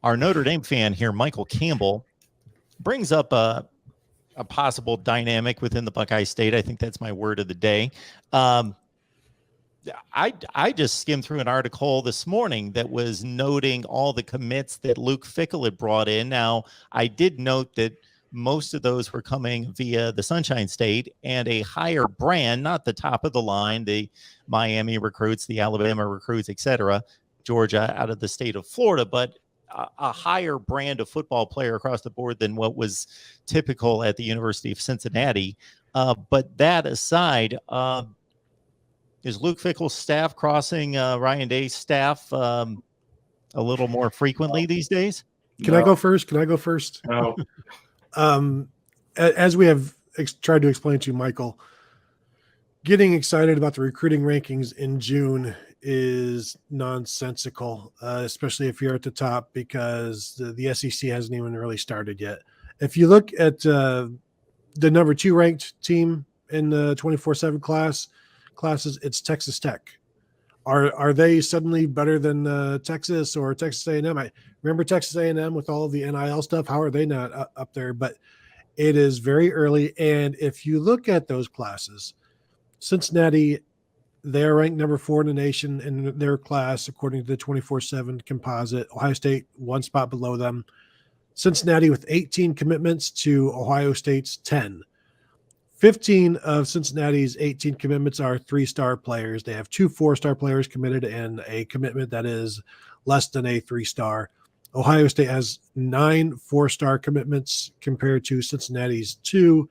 our Notre Dame fan here, Michael Campbell, brings up a possible dynamic within the Buckeye State. I think that's my word of the day. I just skimmed through an article this morning that was noting all the commits that Luke Fickell had brought in. Now, I did note that most of those were coming via the Sunshine State and a higher brand, not the top of the line, the Miami recruits, the Alabama recruits, etc., Georgia out of the state of Florida, but a higher brand of football player across the board than what was typical at the University of Cincinnati. But that aside, is Luke Fickell's staff crossing Ryan Day's staff a little more frequently these days? Can I go first? No. As we have tried to explain to you, Michael, getting excited about the recruiting rankings in June is nonsensical, especially if you're at the top, because the SEC hasn't even really started yet. If you look at the number 2 ranked team in the 24/7 classes, it's Texas Tech. Are they suddenly better than Texas or Texas A&M? I remember Texas A&M with all of the NIL stuff. How are they not up there? But it is very early. And if you look at those classes, Cincinnati, they are ranked number 4 in the nation in their class, according to the 24/7 composite. Ohio State, 1 spot below them. Cincinnati with 18 commitments to Ohio State's 10. 15 of Cincinnati's 18 commitments are 3-star players. They have 2 4-star players committed and a commitment that is less than a 3-star. Ohio State has 9 4-star commitments compared to Cincinnati's 2,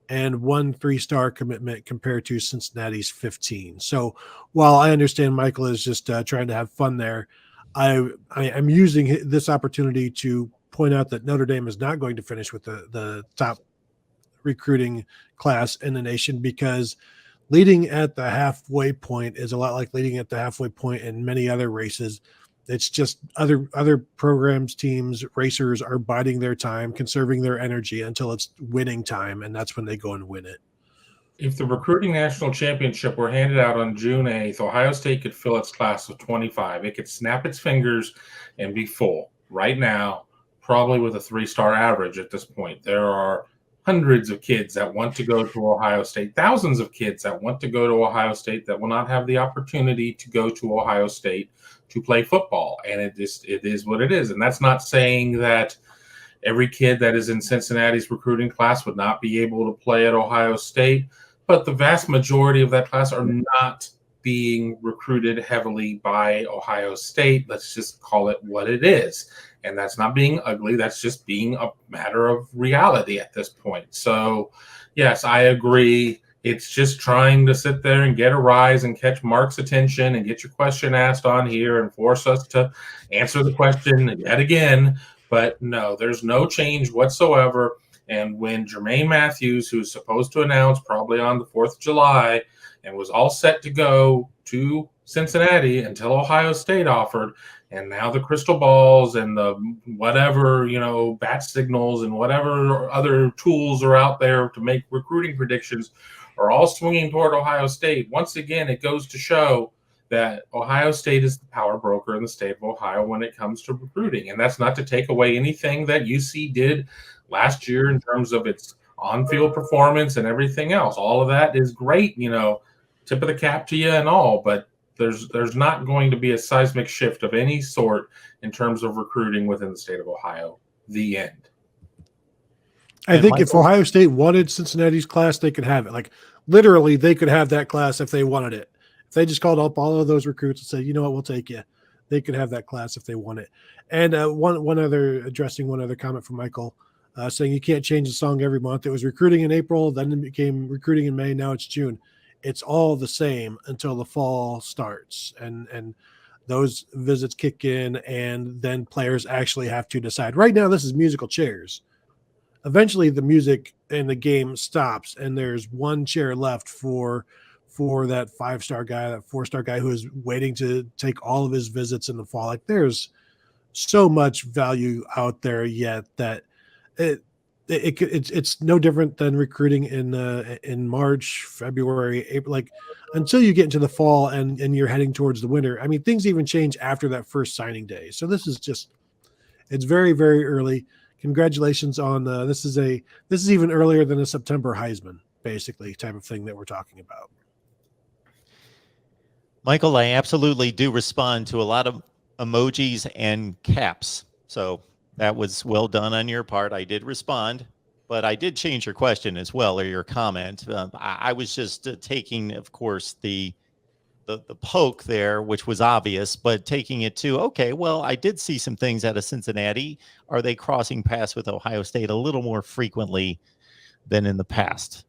and 1 3-star commitment compared to Cincinnati's 15. So while I understand Michael is just trying to have fun there, I'm using this opportunity to point out that Notre Dame is not going to finish with the top recruiting class in the nation, because leading at the halfway point is a lot like leading at the halfway point in many other races. It's just other programs, teams, racers are biding their time, conserving their energy until it's winning time, and that's when they go and win it. If the recruiting national championship were handed out on June 8th, Ohio State could fill its class of 25. It could snap its fingers and be full. Right now, probably with a 3-star average at this point. There are hundreds of kids that want to go to Ohio State, thousands of kids that want to go to Ohio State that will not have the opportunity to go to Ohio State to play football. And it is what it is. And that's not saying that every kid that is in Cincinnati's recruiting class would not be able to play at Ohio State, but the vast majority of that class are not being recruited heavily by Ohio State. Let's just call it what it is. And that's not being ugly. That's just being a matter of reality at this point. So, yes, I agree. It's just trying to sit there and get a rise and catch Mark's attention and get your question asked on here and force us to answer the question yet again. But no, there's no change whatsoever. And when Jermaine Matthews, who's supposed to announce probably on the 4th of July and was all set to go to Cincinnati until Ohio State offered, and now the crystal balls and the whatever, bat signals and whatever other tools are out there to make recruiting predictions are all swinging toward Ohio State. Once again, it goes to show that Ohio State is the power broker in the state of Ohio when it comes to recruiting. And that's not to take away anything that UC did last year in terms of its on-field performance and everything else. All of that is great, tip of the cap to you and all, but there's not going to be a seismic shift of any sort in terms of recruiting within the state of Ohio. The end. I think if Ohio State wanted Cincinnati's class, they could have it. Like, literally, they could have that class if they wanted it. If they just called up all of those recruits and said, you know what, we'll take you, they could have that class if they want it. And one other comment from Michael, saying you can't change the song every month. It was recruiting in April, then it became recruiting in May, now it's June. It's all the same until the fall starts and those visits kick in, and then players actually have to decide. Right now, this is musical chairs. Eventually, the music in the game stops, and there's one chair left for that 5-star guy, that 4-star guy who is waiting to take all of his visits in the fall. Like, there's so much value out there yet that it's no different than recruiting in March, February, April. Like, until you get into the fall and you're heading towards the winter. I mean, things even change after that first signing day. So this is just, It's very, very early. Congratulations on this is even earlier than a September Heisman, basically, type of thing that we're talking about. Michael, I absolutely do respond to a lot of emojis and caps. So that was well done on your part. I did respond, but I did change your question as well, or your comment. I was just taking, of course, the poke there, which was obvious, but taking it to, okay, well, I did see some things out of Cincinnati. Are they crossing paths with Ohio State a little more frequently than in the past?